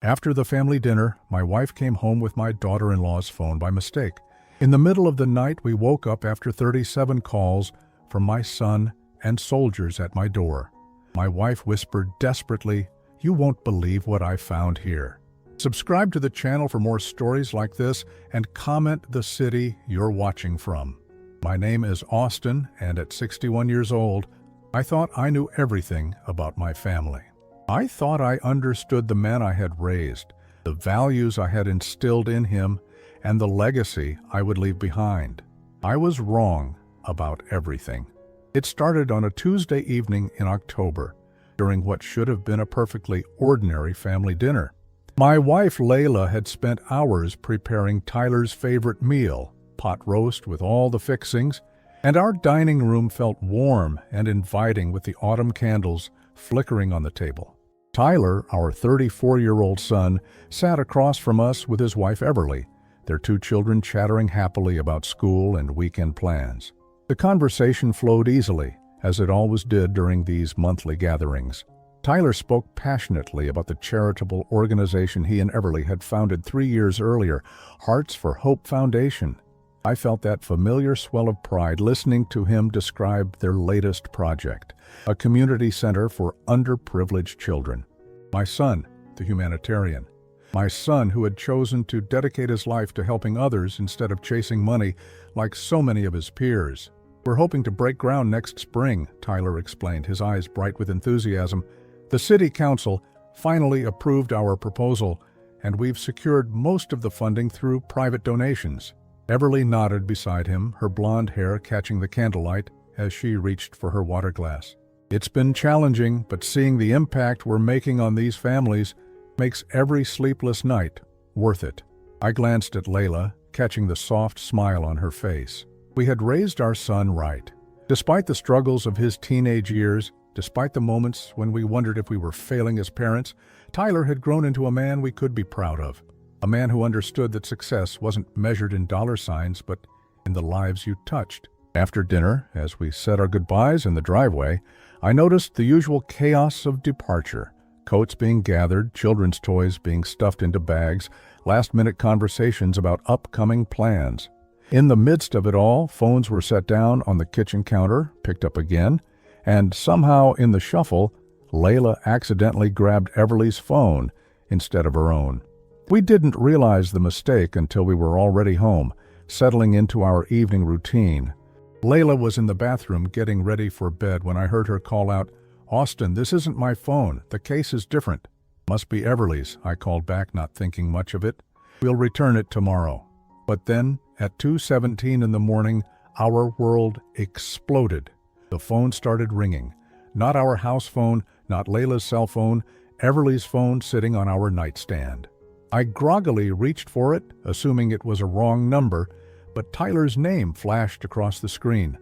After the family dinner, my wife came home with my daughter-in-law's phone by mistake. In the middle of the night, we woke up after 37 calls from my son and soldiers at my door. My wife whispered desperately, "You won't believe what I found here." Subscribe to the channel for more stories like this and comment the city you're watching from. My name is Austin, and at 61 years old, I thought I knew everything about my family. I thought I understood the man I had raised, the values I had instilled in him, and the legacy I would leave behind. I was wrong about everything. It started on a Tuesday evening in October, during what should have been a perfectly ordinary family dinner. My wife Layla had spent hours preparing Tyler's favorite meal, pot roast with all the fixings, and our dining room felt warm and inviting with the autumn candles flickering on the table. Tyler, our 34-year-old son, sat across from us with his wife Everly, their two children chattering happily about school and weekend plans. The conversation flowed easily, as it always did during these monthly gatherings. Tyler spoke passionately about the charitable organization he and Everly had founded 3 years earlier, Hearts for Hope Foundation. I felt that familiar swell of pride listening to him describe their latest project, a community center for underprivileged children. My son, the humanitarian. My son who had chosen to dedicate his life to helping others instead of chasing money like so many of his peers. "We're hoping to break ground next spring," Tyler explained, his eyes bright with enthusiasm. "The City Council finally approved our proposal, and we've secured most of the funding through private donations." Everly nodded beside him, her blonde hair catching the candlelight as she reached for her water glass. "It's been challenging, but seeing the impact we're making on these families makes every sleepless night worth it." I glanced at Layla, catching the soft smile on her face. We had raised our son right. Despite the struggles of his teenage years, despite the moments when we wondered if we were failing as parents, Tyler had grown into a man we could be proud of. A man who understood that success wasn't measured in dollar signs, but in the lives you touched. After dinner, as we said our goodbyes in the driveway, I noticed the usual chaos of departure. Coats being gathered, children's toys being stuffed into bags, last-minute conversations about upcoming plans. In the midst of it all, phones were set down on the kitchen counter, picked up again, and somehow in the shuffle, Layla accidentally grabbed Everly's phone instead of her own. We didn't realize the mistake until we were already home, settling into our evening routine. Layla was in the bathroom getting ready for bed when I heard her call out, "Austin, this isn't my phone. The case is different." "Must be Everly's," I called back, not thinking much of it. "We'll return it tomorrow." But then, at 2:17 in the morning, our world exploded. The phone started ringing. Not our house phone, not Layla's cell phone, Everly's phone sitting on our nightstand. I groggily reached for it, assuming it was a wrong number, but Tyler's name flashed across the screen.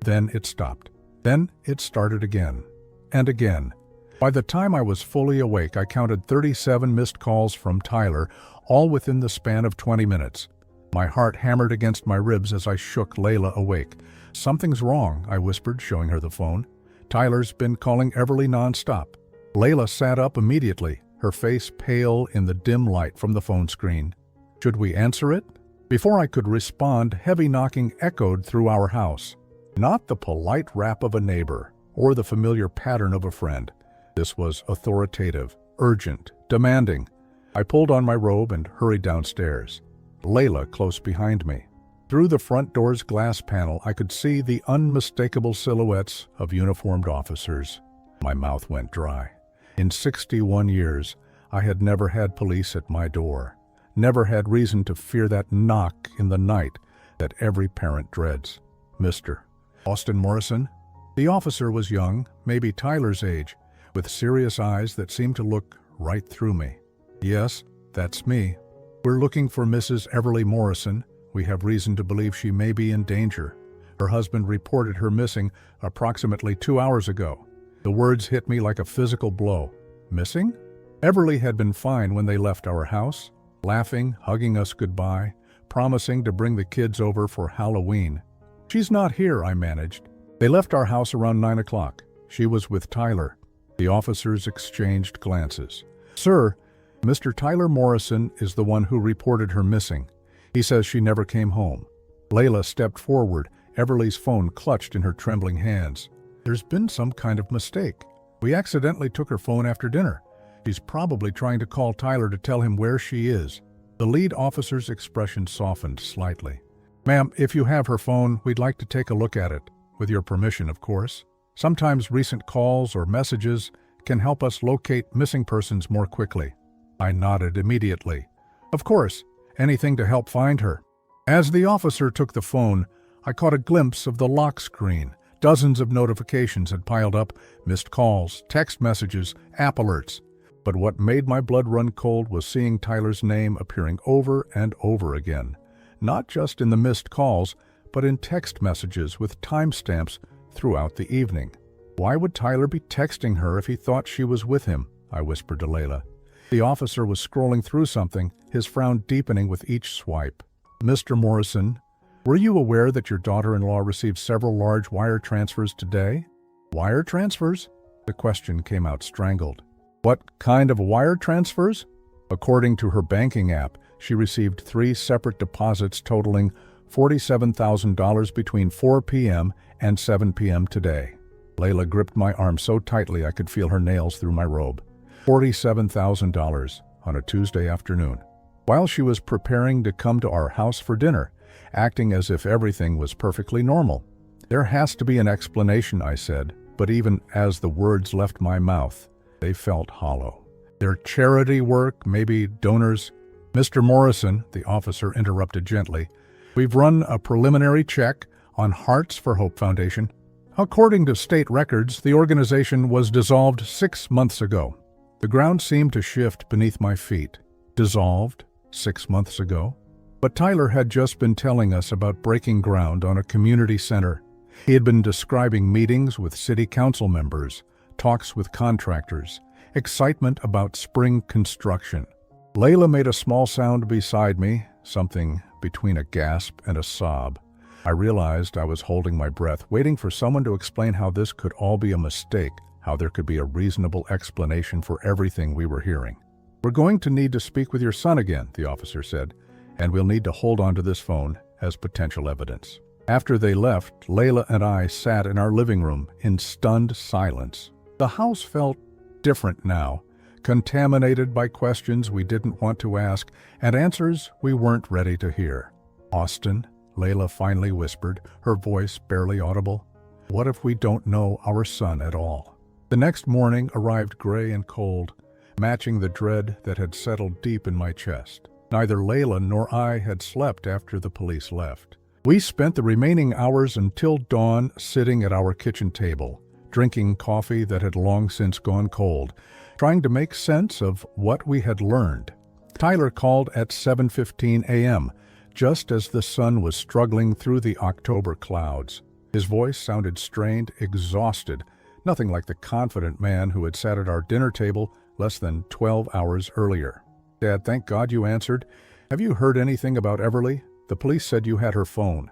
Then it stopped. Then it started again. And again. By the time I was fully awake, I counted 37 missed calls from Tyler, all within the span of 20 minutes. My heart hammered against my ribs as I shook Layla awake. "Something's wrong," I whispered, showing her the phone. "Tyler's been calling Everly nonstop." Layla sat up immediately, her face pale in the dim light from the phone screen. "Should we answer it?" Before I could respond, heavy knocking echoed through our house. Not the polite rap of a neighbor, or the familiar pattern of a friend. This was authoritative, urgent, demanding. I pulled on my robe and hurried downstairs. Layla close behind me. Through the front door's glass panel, I could see the unmistakable silhouettes of uniformed officers. My mouth went dry. In 61 years, I had never had police at my door, never had reason to fear that knock in the night that every parent dreads. "Mr. Austin Morrison?" The officer was young, maybe Tyler's age, with serious eyes that seemed to look right through me. "Yes, that's me. We're looking for Mrs. Everly Morrison. We have reason to believe she may be in danger. Her husband reported her missing approximately 2 hours ago." The words hit me like a physical blow. Missing? Everly had been fine when they left our house, laughing, hugging us goodbye, promising to bring the kids over for Halloween. "She's not here," I managed. "They left our house around 9 o'clock. She was with Tyler." The officers exchanged glances. "Sir, Mr. Tyler Morrison is the one who reported her missing. He says she never came home. Layla stepped forward, Everly's phone clutched in her trembling hands. There's been some kind of mistake. We accidentally took her phone after dinner. She's probably trying to call Tyler to tell him where she is. The lead officer's expression softened slightly. Ma'am, if you have her phone, we'd like to take a look at it. With your permission, of course. Sometimes recent calls or messages can help us locate missing persons more quickly. I nodded immediately. Of course, anything to help find her. As the officer took the phone, I caught a glimpse of the lock screen. Dozens of notifications had piled up, missed calls, text messages, app alerts. But what made my blood run cold was seeing Tyler's name appearing over and over again. Not just in the missed calls, but in text messages with timestamps throughout the evening. Why would Tyler be texting her if he thought she was with him? I whispered to Layla. The officer was scrolling through something, his frown deepening with each swipe. Mr. Morrison, were you aware that your daughter-in-law received several large wire transfers today? Wire transfers? The question came out strangled. What kind of wire transfers? According to her banking app, she received 3 separate deposits totaling $47,000 between 4 p.m. and 7 p.m. today. Layla gripped my arm so tightly I could feel her nails through my robe. $47,000 on a Tuesday afternoon. While she was preparing to come to our house for dinner, acting as if everything was perfectly normal. There has to be an explanation, I said, but even as the words left my mouth, they felt hollow. Their charity work, maybe donors. Mr. Morrison, the officer interrupted gently, we've run a preliminary check on Hearts for Hope Foundation. According to state records, the organization was dissolved 6 months ago. The ground seemed to shift beneath my feet. Dissolved 6 months ago? But Tyler had just been telling us about breaking ground on a community center. He had been describing meetings with city council members, talks with contractors, excitement about spring construction. Layla made a small sound beside me, something between a gasp and a sob. I realized I was holding my breath, waiting for someone to explain how this could all be a mistake, how there could be a reasonable explanation for everything we were hearing. We're going to need to speak with your son again, the officer said, and we'll need to hold on to this phone as potential evidence. After they left, Layla and I sat in our living room in stunned silence. The house felt different now, contaminated by questions we didn't want to ask and answers we weren't ready to hear. Austin, Layla finally whispered, her voice barely audible. What if we don't know our son at all? The next morning arrived gray and cold, matching the dread that had settled deep in my chest. Neither Layla nor I had slept after the police left. We spent the remaining hours until dawn sitting at our kitchen table, drinking coffee that had long since gone cold, trying to make sense of what we had learned. Tyler called at 7:15 a.m., just as the sun was struggling through the October clouds. His voice sounded strained, exhausted, nothing like the confident man who had sat at our dinner table less than 12 hours earlier. Dad, thank God you answered. Have you heard anything about Everly? The police said you had her phone.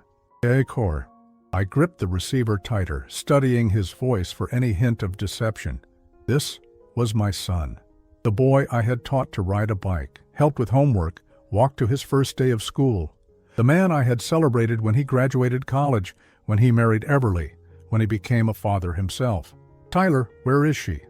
Cor. I gripped the receiver tighter, studying his voice for any hint of deception. This was my son. The boy I had taught to ride a bike, helped with homework, walked to his first day of school. The man I had celebrated when he graduated college, when he married Everly, when he became a father himself. Tyler, where is she?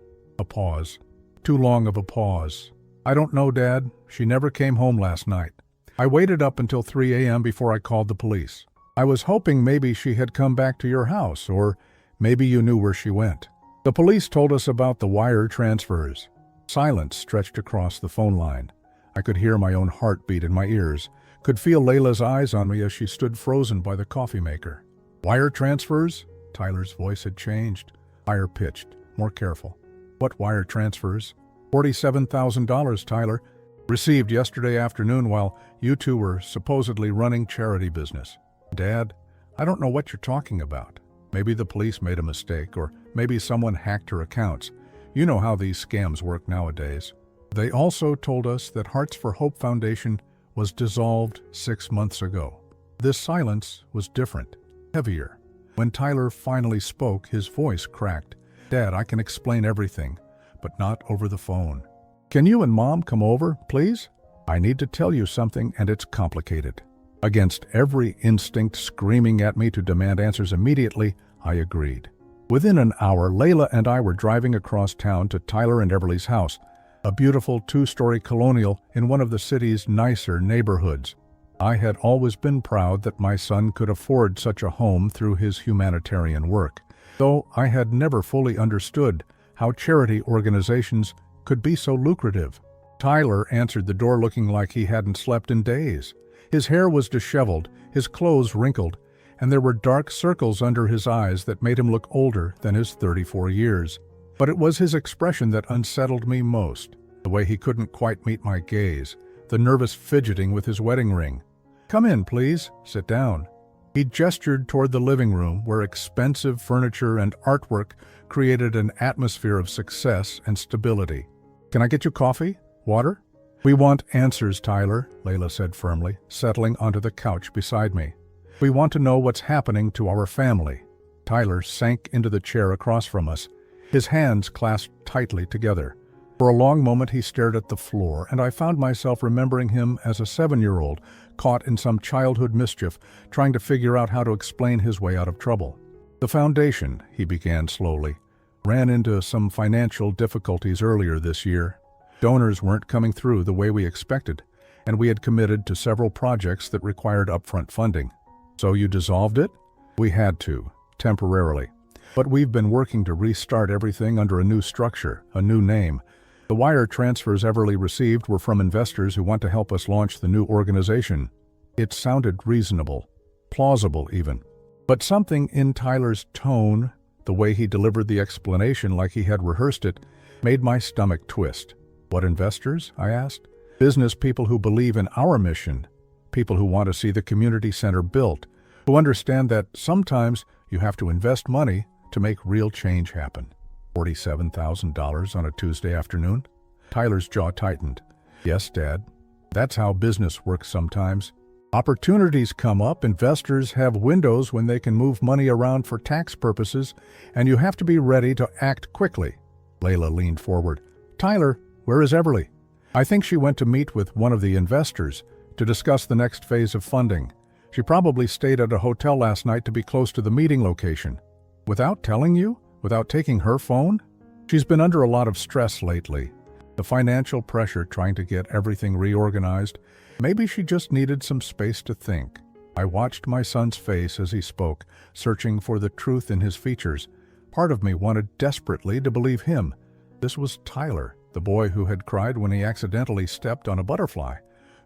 A pause. Too long of a pause. I don't know, Dad. She never came home last night. I waited up until 3 a.m. before I called the police. I was hoping maybe she had come back to your house, or maybe you knew where she went. The police told us about the wire transfers. Silence stretched across the phone line. I could hear my own heartbeat in my ears, could feel Layla's eyes on me as she stood frozen by the coffee maker. Wire transfers? Tyler's voice had changed. Higher pitched, more careful. What wire transfers? $47,000, Tyler. Received yesterday afternoon while you two were supposedly running charity business. Dad, I don't know what you're talking about. Maybe the police made a mistake, or maybe someone hacked her accounts. You know how these scams work nowadays. They also told us that Hearts for Hope Foundation was dissolved 6 months ago. This silence was different, heavier. When Tyler finally spoke, his voice cracked. Dad, I can explain everything, but not over the phone. Can you and Mom come over, please? I need to tell you something, and it's complicated. Against every instinct screaming at me to demand answers immediately, I agreed. Within an hour, Layla and I were driving across town to Tyler and Everly's house, a beautiful two-story colonial in one of the city's nicer neighborhoods. I had always been proud that my son could afford such a home through his humanitarian work, though I had never fully understood how charity organizations could be so lucrative. Tyler answered the door looking like he hadn't slept in days. His hair was disheveled, his clothes wrinkled, and there were dark circles under his eyes that made him look older than his 34 years. But it was his expression that unsettled me most, the way he couldn't quite meet my gaze, the nervous fidgeting with his wedding ring. "Come in, please. Sit down." He gestured toward the living room, where expensive furniture and artwork created an atmosphere of success and stability. "Can I get you coffee? Water?" "We want answers, Tyler," Layla said firmly, settling onto the couch beside me. "We want to know what's happening to our family." Tyler sank into the chair across from us, his hands clasped tightly together. For a long moment he stared at the floor, and I found myself remembering him as a 7-year-old, caught in some childhood mischief, trying to figure out how to explain his way out of trouble. "The foundation," he began slowly, "ran into some financial difficulties earlier this year. Donors weren't coming through the way we expected, and we had committed to several projects that required upfront funding. So you dissolved it?" "We had to, temporarily. But we've been working to restart everything under a new structure, a new name. The wire transfers Everly received were from investors who want to help us launch the new organization." It sounded reasonable, plausible even. But something in Tyler's tone, the way he delivered the explanation like he had rehearsed it, made my stomach twist. "What investors?" I asked. "Business people who believe in our mission, people who want to see the community center built, who understand that sometimes you have to invest money to make real change happen." $47,000 on a Tuesday afternoon? Tyler's jaw tightened. "Yes, Dad. That's how business works sometimes. Opportunities come up, investors have windows when they can move money around for tax purposes, and you have to be ready to act quickly." Layla leaned forward. "Tyler, where is Everly?" "I think she went to meet with one of the investors to discuss the next phase of funding. She probably stayed at a hotel last night to be close to the meeting location." "Without telling you? Without taking her phone?" "She's been under a lot of stress lately. The financial pressure trying to get everything reorganized. Maybe she just needed some space to think." I watched my son's face as he spoke, searching for the truth in his features. Part of me wanted desperately to believe him. This was Tyler, the boy who had cried when he accidentally stepped on a butterfly,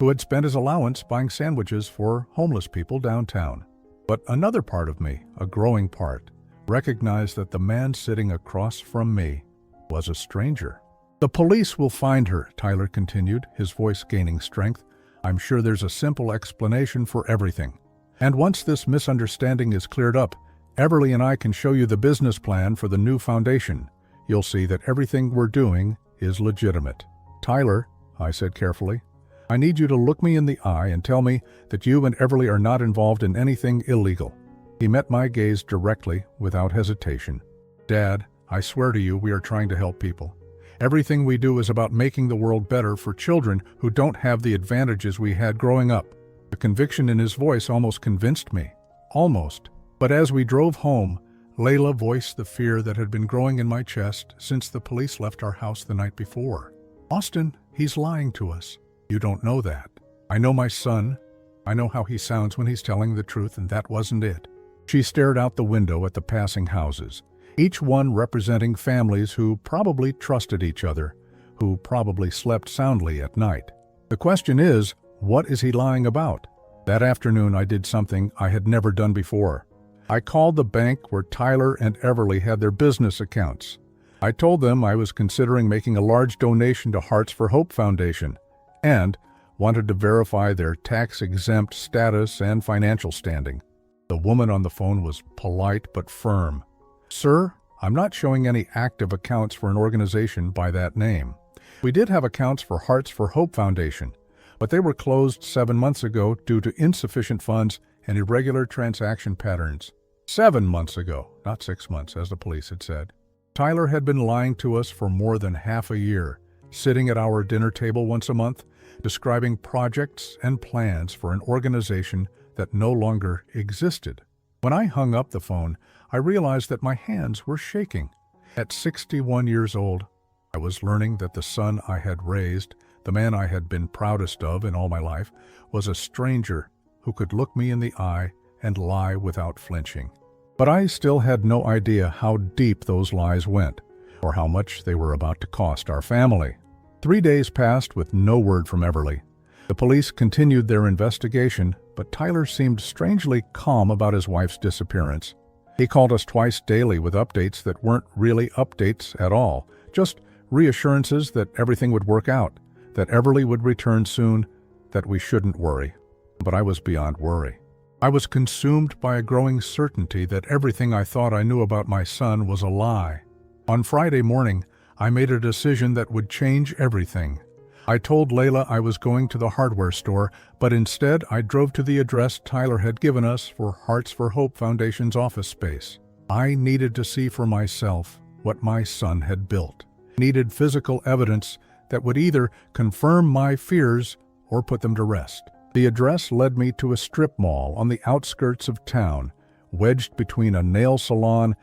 who had spent his allowance buying sandwiches for homeless people downtown. But another part of me, a growing part, recognized that the man sitting across from me was a stranger. "The police will find her," Tyler continued, his voice gaining strength. "I'm sure there's a simple explanation for everything. And once this misunderstanding is cleared up, Everly and I can show you the business plan for the new foundation. You'll see that everything we're doing is legitimate." "Tyler," I said carefully, "I need you to look me in the eye and tell me that you and Everly are not involved in anything illegal." He met my gaze directly, without hesitation. "Dad, I swear to you we are trying to help people. Everything we do is about making the world better for children who don't have the advantages we had growing up." The conviction in his voice almost convinced me. Almost. But as we drove home, Layla voiced the fear that had been growing in my chest since the police left our house the night before. "Austin, he's lying to us." "You don't know that. I know my son. I know how he sounds when he's telling the truth, and that wasn't it." She stared out the window at the passing houses, each one representing families who probably trusted each other, who probably slept soundly at night. "The question is, what is he lying about?" That afternoon I did something I had never done before. I called the bank where Tyler and Everly had their business accounts. I told them I was considering making a large donation to Hearts for Hope Foundation and wanted to verify their tax-exempt status and financial standing. The woman on the phone was polite but firm. "Sir, I'm not showing any active accounts for an organization by that name. We did have accounts for Hearts for Hope Foundation, but they were closed 7 months ago due to insufficient funds and irregular transaction patterns." 7 months ago, not 6 months, as the police had said. Tyler had been lying to us for more than half a year, sitting at our dinner table once a month, describing projects and plans for an organization that no longer existed. When I hung up the phone, I realized that my hands were shaking. At 61 years old, I was learning that the son I had raised, the man I had been proudest of in all my life, was a stranger who could look me in the eye and lie without flinching. But I still had no idea how deep those lies went, or how much they were about to cost our family. 3 days passed with no word from Everly. The police continued their investigation, but Tyler seemed strangely calm about his wife's disappearance. He called us twice daily with updates that weren't really updates at all, just reassurances that everything would work out, that Everly would return soon, that we shouldn't worry. But I was beyond worry. I was consumed by a growing certainty that everything I thought I knew about my son was a lie. On Friday morning, I made a decision that would change everything. I told Layla I was going to the hardware store, but instead I drove to the address Tyler had given us for Hearts for Hope Foundation's office space. I needed to see for myself what my son had built. Needed physical evidence that would either confirm my fears or put them to rest. The address led me to a strip mall on the outskirts of town, wedged between a nail salon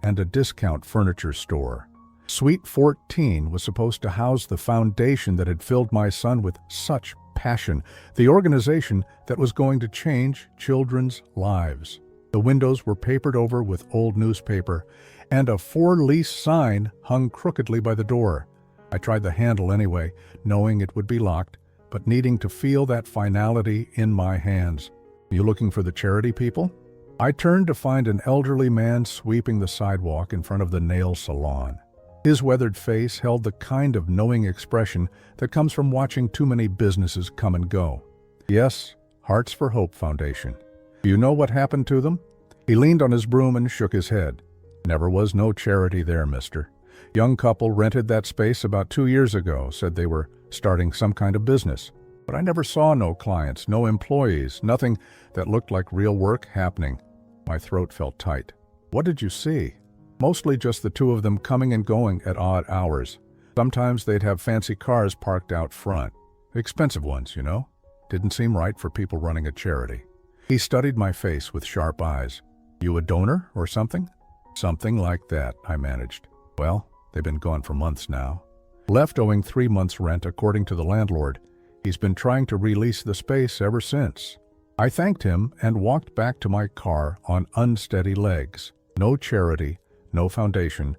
and a discount furniture store. Suite 14 was supposed to house the foundation that had filled my son with such passion, the organization that was going to change children's lives. The windows were papered over with old newspaper, and a for-lease sign hung crookedly by the door. I tried the handle anyway, knowing it would be locked, but needing to feel that finality in my hands. "You looking for the charity people?" I turned to find an elderly man sweeping the sidewalk in front of the nail salon. His weathered face held the kind of knowing expression that comes from watching too many businesses come and go. "Yes, Hearts for Hope Foundation. Do you know what happened to them?" He leaned on his broom and shook his head. "Never was no charity there, mister. Young couple rented that space about 2 years ago, said they were starting some kind of business. But I never saw no clients, no employees, nothing that looked like real work happening." My throat felt tight. "What did you see?" "Mostly just the two of them coming and going at odd hours. Sometimes they'd have fancy cars parked out front. Expensive ones, you know. Didn't seem right for people running a charity." He studied my face with sharp eyes. "You a donor or something?" "Something like that," I managed. "Well, they've been gone for months now. Left owing 3 months' rent according to the landlord. He's been trying to release the space ever since." I thanked him and walked back to my car on unsteady legs. No charity, no foundation,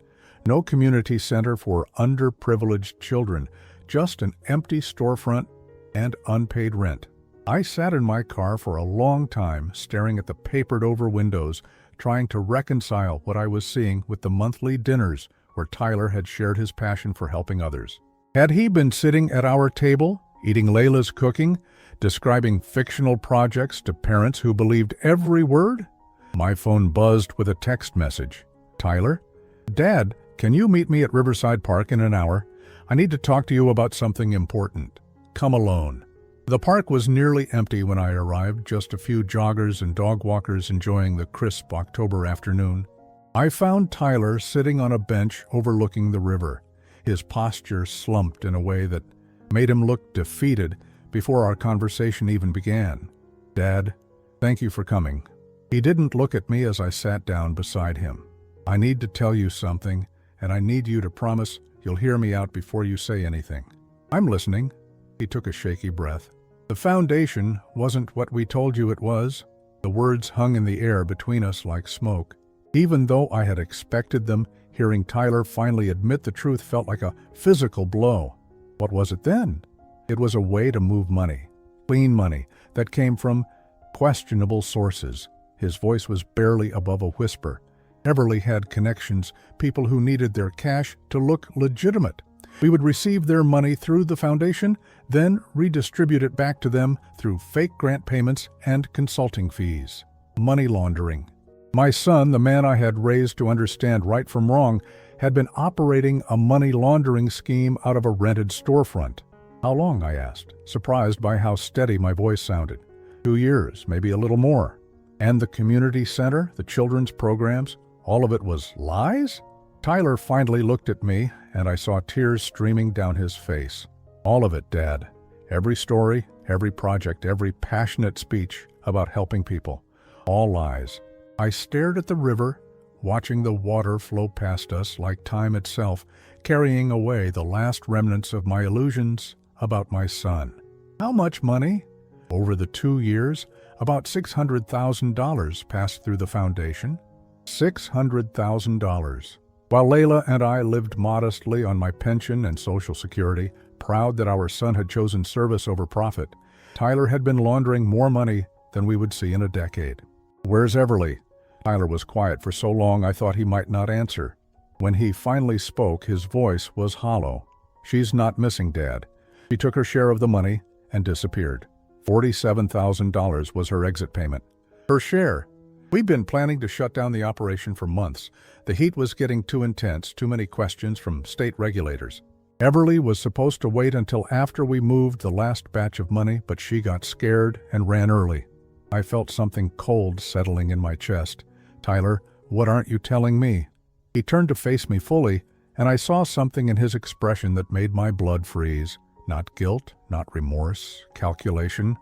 no community center for underprivileged children, just an empty storefront and unpaid rent. I sat in my car for a long time, staring at the papered-over windows, trying to reconcile what I was seeing with the monthly dinners where Tyler had shared his passion for helping others. Had he been sitting at our table, eating Layla's cooking, describing fictional projects to parents who believed every word? My phone buzzed with a text message. "Tyler? Dad, can you meet me at Riverside Park in an hour? I need to talk to you about something important. Come alone." The park was nearly empty when I arrived, just a few joggers and dog walkers enjoying the crisp October afternoon. I found Tyler sitting on a bench overlooking the river. His posture slumped in a way that made him look defeated before our conversation even began. "Dad, thank you for coming." He didn't look at me as I sat down beside him. "I need to tell you something, and I need you to promise you'll hear me out before you say anything." "I'm listening." He took a shaky breath. "The foundation wasn't what we told you it was." The words hung in the air between us like smoke. Even though I had expected them, hearing Tyler finally admit the truth felt like a physical blow. What was it then? It was a way to move money, clean money, that came from questionable sources. His voice was barely above a whisper. Everly had connections, people who needed their cash to look legitimate. We would receive their money through the foundation, then redistribute it back to them through fake grant payments and consulting fees. Money laundering. My son, the man I had raised to understand right from wrong, had been operating a money laundering scheme out of a rented storefront. "How long?" I asked, surprised by how steady my voice sounded. 2 years, maybe a little more. "And the community center, the children's programs, all of it was lies?" Tyler finally looked at me, and I saw tears streaming down his face. All of it, Dad. Every story, every project, every passionate speech about helping people. All lies. I stared at the river, watching the water flow past us like time itself, carrying away the last remnants of my illusions about my son. How much money? Over the 2 years, about $600,000 passed through the foundation. $600,000. While Layla and I lived modestly on my pension and Social Security, proud that our son had chosen service over profit, Tyler had been laundering more money than we would see in a decade. "Where's Everly?" Tyler was quiet for so long I thought he might not answer. When he finally spoke, his voice was hollow. "She's not missing, Dad. She took her share of the money and disappeared. $47,000 was her exit payment. Her share. We'd been planning to shut down the operation for months. The heat was getting too intense, too many questions from state regulators. Everly was supposed to wait until after we moved the last batch of money, but she got scared and ran early." I felt something cold settling in my chest. "Tyler, what aren't you telling me?" He turned to face me fully, and I saw something in his expression that made my blood freeze. Not guilt, not remorse, calculation.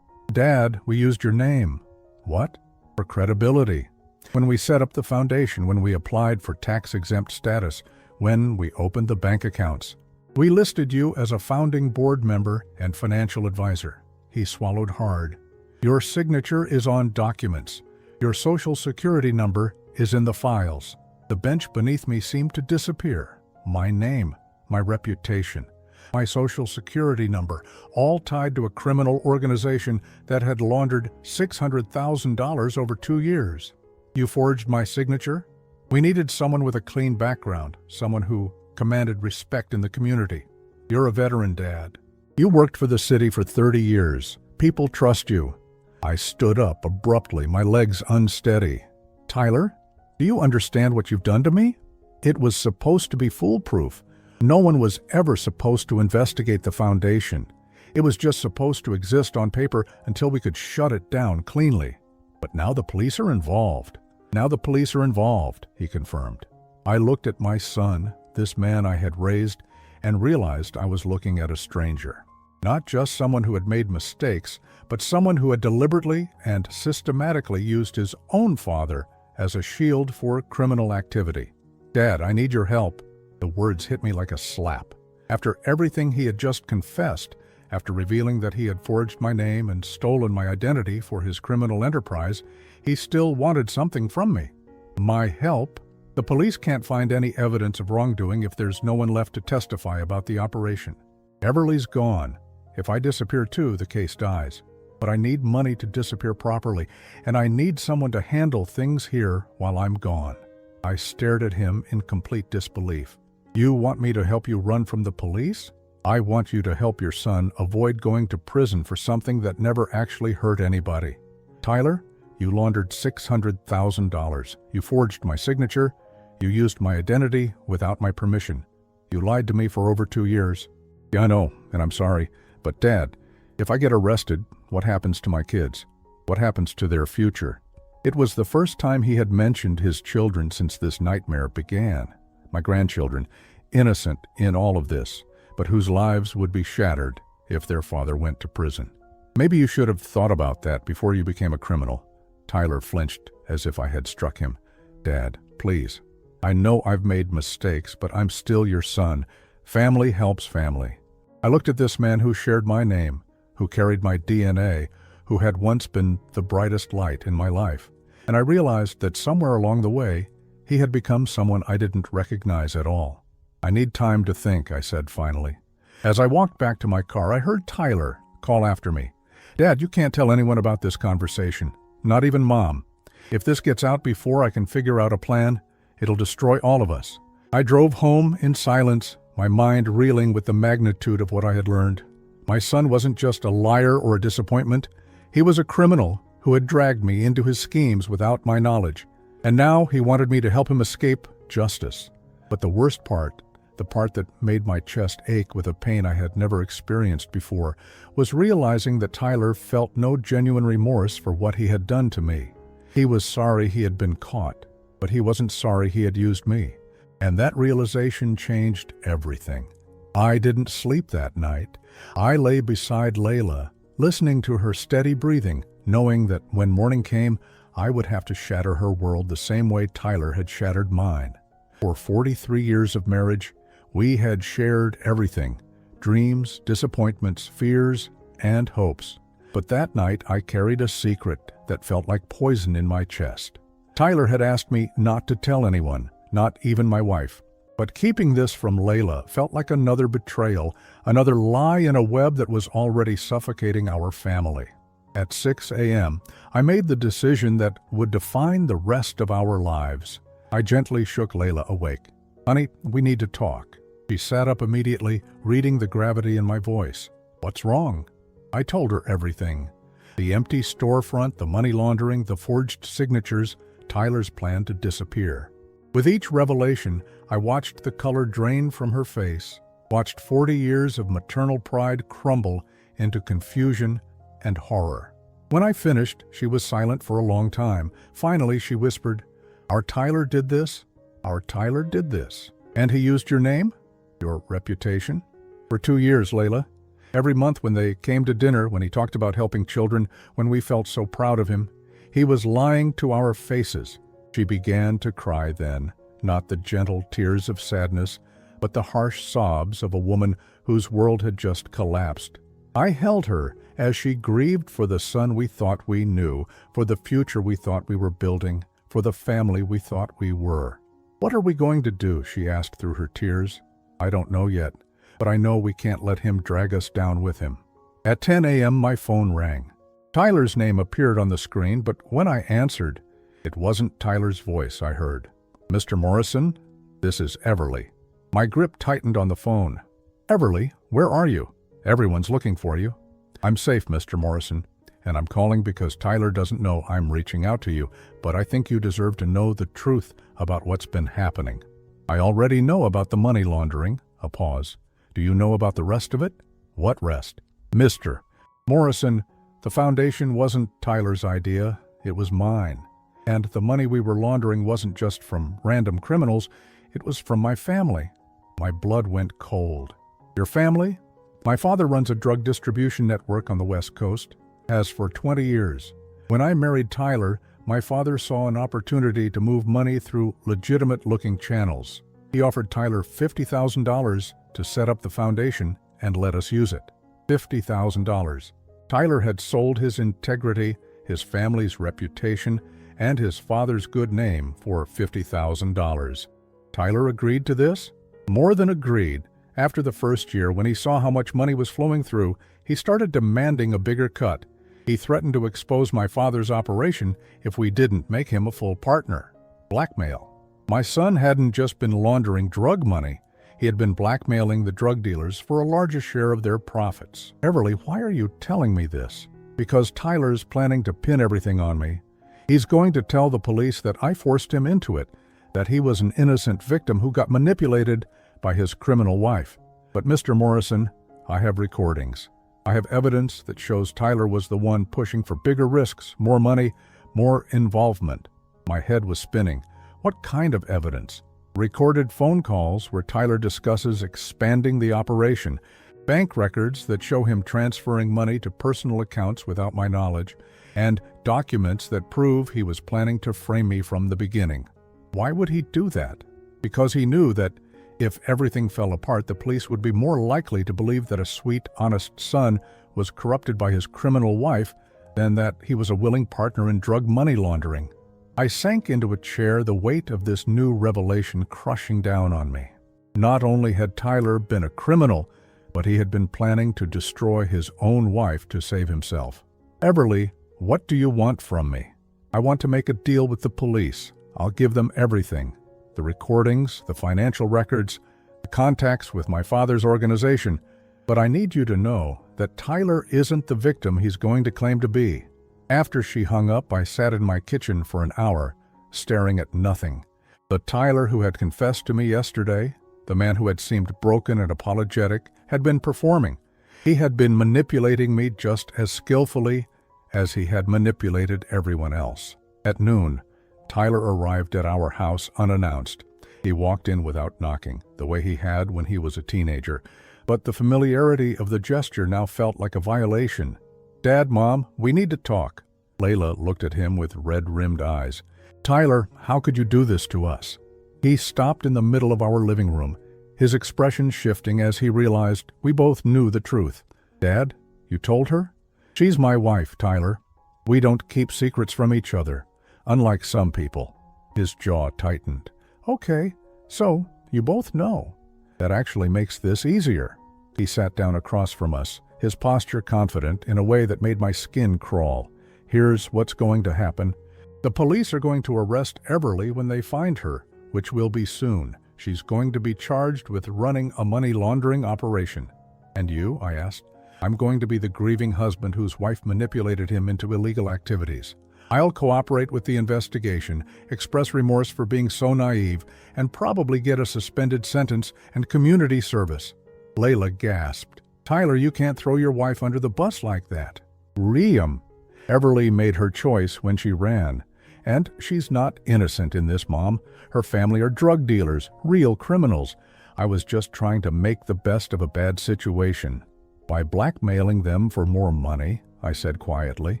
"Dad, we used your name." "What?" "For credibility. When we set up the foundation, when we applied for tax-exempt status, when we opened the bank accounts. We listed you as a founding board member and financial advisor." He swallowed hard. "Your signature is on documents. Your Social Security number is in the files." The bench beneath me seemed to disappear. My name, my reputation, my Social Security number, all tied to a criminal organization that had laundered $600,000 over 2 years. "You forged my signature?" "We needed someone with a clean background, someone who commanded respect in the community." "You're a veteran, Dad. You worked for the city for 30 years. People trust you." I stood up abruptly, my legs unsteady. "Tyler, do you understand what you've done to me? It was supposed to be foolproof. No one was ever supposed to investigate the foundation. It was just supposed to exist on paper until we could shut it down cleanly. But now the police are involved." "Now the police are involved," he confirmed. I looked at my son, this man I had raised, and realized I was looking at a stranger. Not just someone who had made mistakes, but someone who had deliberately and systematically used his own father as a shield for criminal activity. "Dad, I need your help." The words hit me like a slap. After everything he had just confessed, after revealing that he had forged my name and stolen my identity for his criminal enterprise, he still wanted something from me. My help? The police can't find any evidence of wrongdoing if there's no one left to testify about the operation. Everly's gone. If I disappear too, the case dies. But I need money to disappear properly, and I need someone to handle things here while I'm gone. I stared at him in complete disbelief. "You want me to help you run from the police? I want you to help your son avoid going to prison for something that never actually hurt anybody. Tyler, you laundered $600,000. You forged my signature. You used my identity without my permission. You lied to me for over 2 years. Yeah, I know, and I'm sorry. But Dad, if I get arrested, what happens to my kids? What happens to their future?" It was the first time he had mentioned his children since this nightmare began. My grandchildren, innocent in all of this, but whose lives would be shattered if their father went to prison. "Maybe you should have thought about that before you became a criminal." Tyler flinched as if I had struck him. "Dad, please. I know I've made mistakes, but I'm still your son. Family helps family." I looked at this man who shared my name, who carried my DNA, who had once been the brightest light in my life, and I realized that somewhere along the way, he had become someone I didn't recognize at all. "I need time to think," I said finally. As I walked back to my car, I heard Tyler call after me. "Dad, you can't tell anyone about this conversation, not even Mom. If this gets out before I can figure out a plan, it'll destroy all of us." I drove home in silence, my mind reeling with the magnitude of what I had learned. My son wasn't just a liar or a disappointment. He was a criminal who had dragged me into his schemes without my knowledge. And now he wanted me to help him escape justice. But the worst part, the part that made my chest ache with a pain I had never experienced before, was realizing that Tyler felt no genuine remorse for what he had done to me. He was sorry he had been caught, but he wasn't sorry he had used me. And that realization changed everything. I didn't sleep that night. I lay beside Layla, listening to her steady breathing, knowing that when morning came, I would have to shatter her world the same way Tyler had shattered mine. For 43 years of marriage, we had shared everything: dreams, disappointments, fears, and hopes. But that night I carried a secret that felt like poison in my chest. Tyler had asked me not to tell anyone, not even my wife. But keeping this from Layla felt like another betrayal, another lie in a web that was already suffocating our family. At 6 a.m., I made the decision that would define the rest of our lives. I gently shook Layla awake. "Honey, we need to talk." She sat up immediately, reading the gravity in my voice. "What's wrong?" I told her everything. The empty storefront, the money laundering, the forged signatures, Tyler's plan to disappear. With each revelation, I watched the color drain from her face, watched 40 years of maternal pride crumble into confusion and horror. When I finished, she was silent for a long time. Finally, she whispered, "Our Tyler did this? Our Tyler did this. And he used your name? Your reputation? For 2 years, Layla. Every month when they came to dinner, when he talked about helping children, when we felt so proud of him, he was lying to our faces." She began to cry then, not the gentle tears of sadness, but the harsh sobs of a woman whose world had just collapsed. I held her as she grieved for the son we thought we knew, for the future we thought we were building, for the family we thought we were. "What are we going to do?" she asked through her tears. "I don't know yet, but I know we can't let him drag us down with him." At 10 a.m. my phone rang. Tyler's name appeared on the screen, but when I answered, it wasn't Tyler's voice I heard. "Mr. Morrison, this is Everly." My grip tightened on the phone. "Everly, where are you? Everyone's looking for you." "I'm safe, Mr. Morrison, and I'm calling because Tyler doesn't know I'm reaching out to you, but I think you deserve to know the truth about what's been happening." "I already know about the money laundering." A pause. "Do you know about the rest of it?" "What rest?" "Mr. Morrison, the foundation wasn't Tyler's idea, it was mine. And the money we were laundering wasn't just from random criminals, it was from my family." My blood went cold. "Your family?" "My father runs a drug distribution network on the West Coast, has for 20 years. When I married Tyler, my father saw an opportunity to move money through legitimate-looking channels. He offered Tyler $50,000 to set up the foundation and let us use it. $50,000. Tyler had sold his integrity, his family's reputation, and his father's good name for $50,000. Tyler agreed to this? More than agreed. After the first year, when he saw how much money was flowing through, he started demanding a bigger cut. He threatened to expose my father's operation if we didn't make him a full partner. Blackmail. My son hadn't just been laundering drug money, he had been blackmailing the drug dealers for a larger share of their profits. "Everly, why are you telling me this?" "Because Tyler's planning to pin everything on me. He's going to tell the police that I forced him into it, that he was an innocent victim who got manipulated by his criminal wife. But Mr. Morrison, I have recordings. I have evidence that shows Tyler was the one pushing for bigger risks, more money, more involvement." My head was spinning. What kind of evidence? Recorded phone calls where Tyler discusses expanding the operation, bank records that show him transferring money to personal accounts without my knowledge, and documents that prove he was planning to frame me from the beginning. Why would he do that? Because he knew that if everything fell apart, the police would be more likely to believe that a sweet, honest son was corrupted by his criminal wife than that he was a willing partner in drug money laundering. I sank into a chair, the weight of this new revelation crushing down on me. Not only had Tyler been a criminal, but he had been planning to destroy his own wife to save himself. "Everly, what do you want from me?" "I want to make a deal with the police. I'll give them everything. The recordings, the financial records, the contacts with my father's organization. But I need you to know that Tyler isn't the victim he's going to claim to be." After she hung up, I sat in my kitchen for an hour, staring at nothing. The Tyler who had confessed to me yesterday, the man who had seemed broken and apologetic, had been performing. He had been manipulating me just as skillfully as he had manipulated everyone else. At noon, Tyler arrived at our house unannounced. He walked in without knocking, the way he had when he was a teenager, but the familiarity of the gesture now felt like a violation. "Dad, Mom, we need to talk." Layla looked at him with red-rimmed eyes. "Tyler, how could you do this to us?" He stopped in the middle of our living room, his expression shifting as he realized we both knew the truth. "Dad, you told her?" "She's my wife, Tyler. We don't keep secrets from each other, unlike some people." His jaw tightened. "Okay, so you both know. That actually makes this easier." He sat down across from us, his posture confident in a way that made my skin crawl. "Here's what's going to happen. The police are going to arrest Everly when they find her, which will be soon. She's going to be charged with running a money laundering operation." "And you?" I asked. "I'm going to be the grieving husband whose wife manipulated him into illegal activities. I'll cooperate with the investigation, express remorse for being so naive, and probably get a suspended sentence and community service." Layla gasped. "Tyler, you can't throw your wife under the bus like that." "Riam." Everly made her choice when she ran. And she's not innocent in this, Mom. Her family are drug dealers, real criminals. I was just trying to make the best of a bad situation. "By blackmailing them for more money," I said quietly.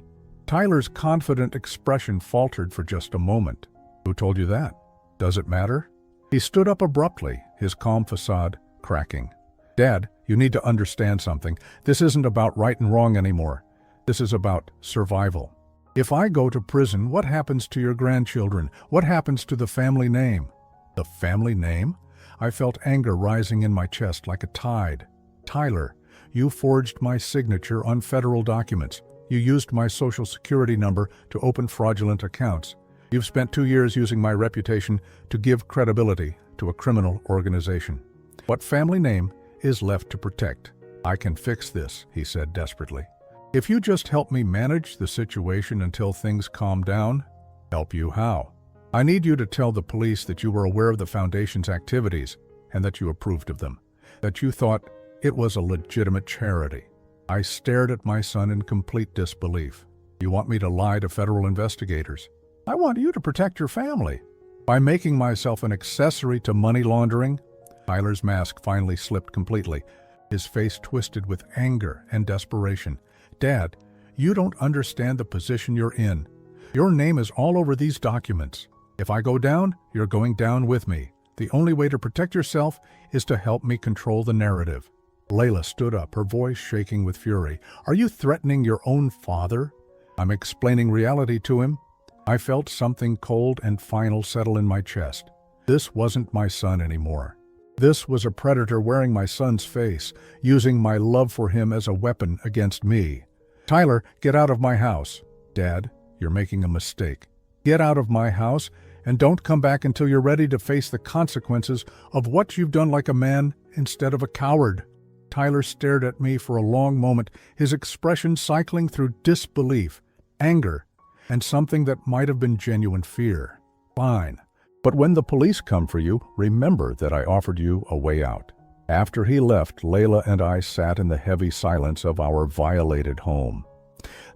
Tyler's confident expression faltered for just a moment. "Who told you that? Does it matter?" He stood up abruptly, his calm facade cracking. "Dad, you need to understand something. This isn't about right and wrong anymore. This is about survival. If I go to prison, what happens to your grandchildren? What happens to the family name?" "The family name?" I felt anger rising in my chest like a tide. "Tyler, you forged my signature on federal documents. You used my social security number to open fraudulent accounts. You've spent 2 years using my reputation to give credibility to a criminal organization. What family name is left to protect?" "I can fix this," he said desperately. "If you just help me manage the situation until things calm down." "Help you how?" "I need you to tell the police that you were aware of the Foundation's activities and that you approved of them, that you thought it was a legitimate charity." I stared at my son in complete disbelief. "You want me to lie to federal investigators?" "I want you to protect your family." "By making myself an accessory to money laundering?" Tyler's mask finally slipped completely, his face twisted with anger and desperation. "Dad, you don't understand the position you're in. Your name is all over these documents. If I go down, you're going down with me. The only way to protect yourself is to help me control the narrative." Layla stood up, her voice shaking with fury. "Are you threatening your own father?" "I'm explaining reality to him." I felt something cold and final settle in my chest. This wasn't my son anymore. This was a predator wearing my son's face, using my love for him as a weapon against me. "Tyler, get out of my house." "Dad, you're making a mistake. Get out of my house and don't come back until you're ready to face the consequences of what you've done like a man instead of a coward." Tyler stared at me for a long moment, his expression cycling through disbelief, anger, and something that might have been genuine fear. "Fine. But when the police come for you, remember that I offered you a way out." After he left, Layla and I sat in the heavy silence of our violated home.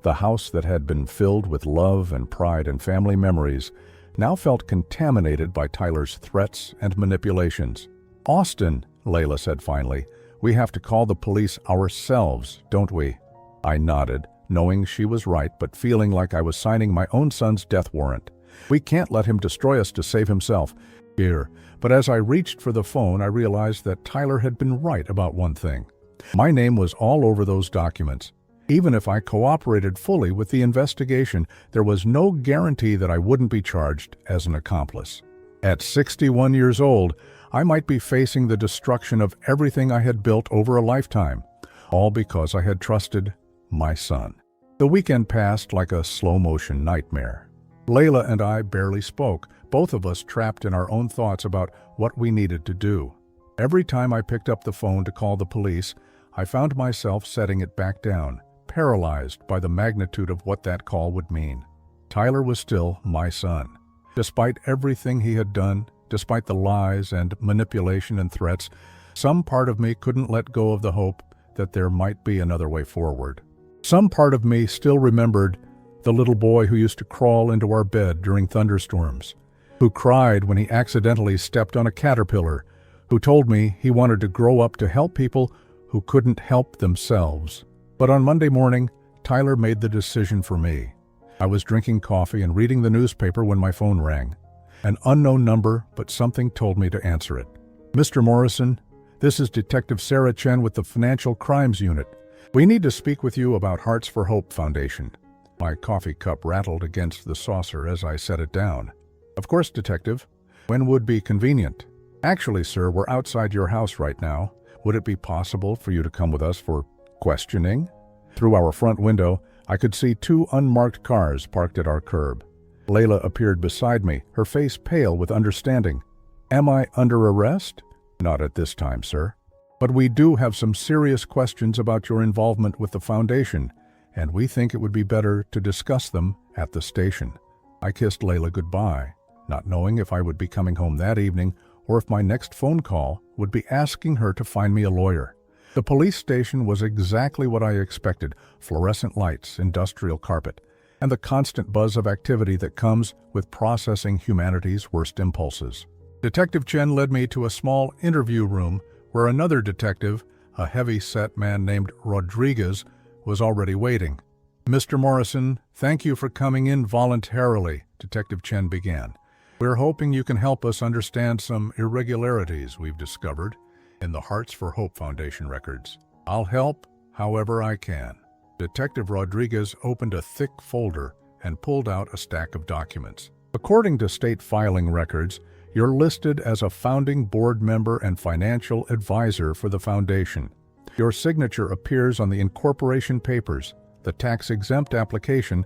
The house that had been filled with love and pride and family memories now felt contaminated by Tyler's threats and manipulations. "Austin," Layla said finally, "we have to call the police ourselves, don't we?" I nodded, knowing she was right but feeling like I was signing my own son's death warrant. "We can't let him destroy us to save himself." Here. But as I reached for the phone, I realized that Tyler had been right about one thing. My name was all over those documents. Even if I cooperated fully with the investigation, there was no guarantee that I wouldn't be charged as an accomplice. At 61 years old, I might be facing the destruction of everything I had built over a lifetime, all because I had trusted my son. The weekend passed like a slow-motion nightmare. Layla and I barely spoke, both of us trapped in our own thoughts about what we needed to do. Every time I picked up the phone to call the police, I found myself setting it back down, paralyzed by the magnitude of what that call would mean. Tyler was still my son. Despite everything he had done, despite the lies and manipulation and threats, some part of me couldn't let go of the hope that there might be another way forward. Some part of me still remembered the little boy who used to crawl into our bed during thunderstorms, who cried when he accidentally stepped on a caterpillar, who told me he wanted to grow up to help people who couldn't help themselves. But on Monday morning, Tyler made the decision for me. I was drinking coffee and reading the newspaper when my phone rang. An unknown number, but something told me to answer it. Mr. Morrison, this is Detective Sarah Chen with the Financial Crimes Unit. We need to speak with you about Hearts for Hope Foundation. My coffee cup rattled against the saucer as I set it down. Of course, Detective. When would be convenient? Actually, sir, we're outside your house right now. Would it be possible for you to come with us for questioning? Through our front window, I could see 2 unmarked cars parked at our curb. Layla appeared beside me, her face pale with understanding. Am I under arrest? Not at this time, sir. But we do have some serious questions about your involvement with the foundation, and we think it would be better to discuss them at the station. I kissed Layla goodbye, not knowing if I would be coming home that evening or if my next phone call would be asking her to find me a lawyer. The police station was exactly what I expected: fluorescent lights, industrial carpet, and the constant buzz of activity that comes with processing humanity's worst impulses. Detective Chen led me to a small interview room where another detective, a heavy-set man named Rodriguez, was already waiting. Mr. Morrison, thank you for coming in voluntarily, Detective Chen began. We're hoping you can help us understand some irregularities we've discovered in the Hearts for Hope Foundation records. I'll help however I can. Detective Rodriguez opened a thick folder and pulled out a stack of documents. According to state filing records, you're listed as a founding board member and financial advisor for the foundation. Your signature appears on the incorporation papers, the tax-exempt application,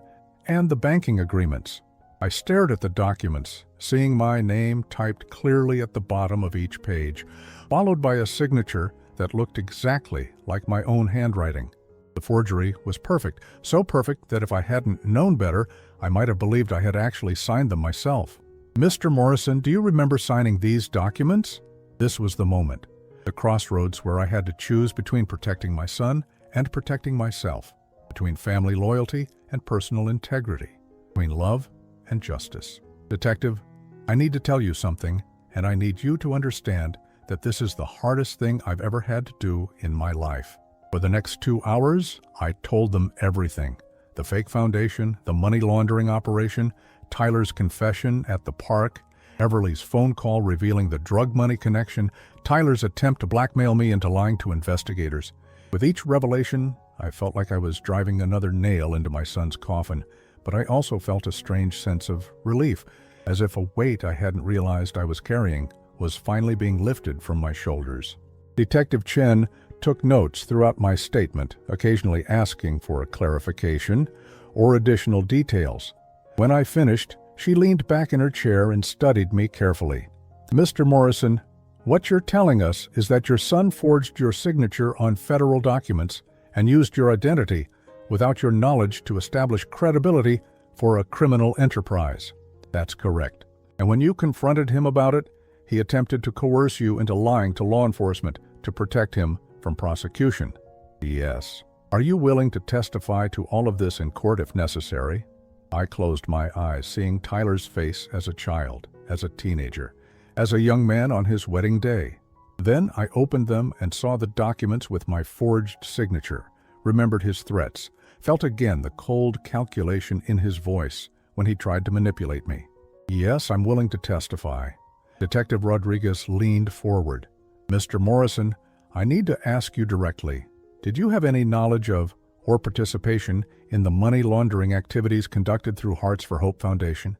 and the banking agreements. I stared at the documents, seeing my name typed clearly at the bottom of each page, followed by a signature that looked exactly like my own handwriting. The forgery was perfect, so perfect that if I hadn't known better, I might have believed I had actually signed them myself. Mr. Morrison, do you remember signing these documents? This was the moment, the crossroads where I had to choose between protecting my son and protecting myself, between family loyalty and personal integrity, between love and justice. Detective, I need to tell you something, and I need you to understand that this is the hardest thing I've ever had to do in my life. For the next 2 hours, I told them everything. The fake foundation, the money laundering operation, Tyler's confession at the park, Everly's phone call revealing the drug money connection, Tyler's attempt to blackmail me into lying to investigators. With each revelation, I felt like I was driving another nail into my son's coffin, but I also felt a strange sense of relief, as if a weight I hadn't realized I was carrying was finally being lifted from my shoulders. Detective Chen took notes throughout my statement, occasionally asking for a clarification or additional details. When I finished, she leaned back in her chair and studied me carefully. Mr. Morrison, what you're telling us is that your son forged your signature on federal documents and used your identity without your knowledge to establish credibility for a criminal enterprise. That's correct. And when you confronted him about it, he attempted to coerce you into lying to law enforcement to protect him from prosecution. Yes. Are you willing to testify to all of this in court if necessary? I closed my eyes, seeing Tyler's face as a child, as a teenager, as a young man on his wedding day. Then I opened them and saw the documents with my forged signature, remembered his threats, felt again the cold calculation in his voice when he tried to manipulate me. Yes, I'm willing to testify. Detective Rodriguez leaned forward. Mr. Morrison, I need to ask you directly, did you have any knowledge of or participation in the money laundering activities conducted through Hearts for Hope Foundation?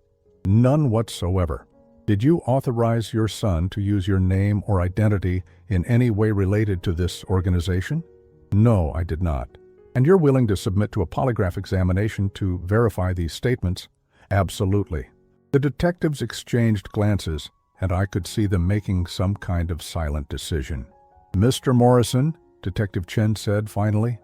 None whatsoever. Did you authorize your son to use your name or identity in any way related to this organization? No, I did not. And you're willing to submit to a polygraph examination to verify these statements? Absolutely. The detectives exchanged glances, and I could see them making some kind of silent decision. Mr. Morrison, Detective Chen said finally,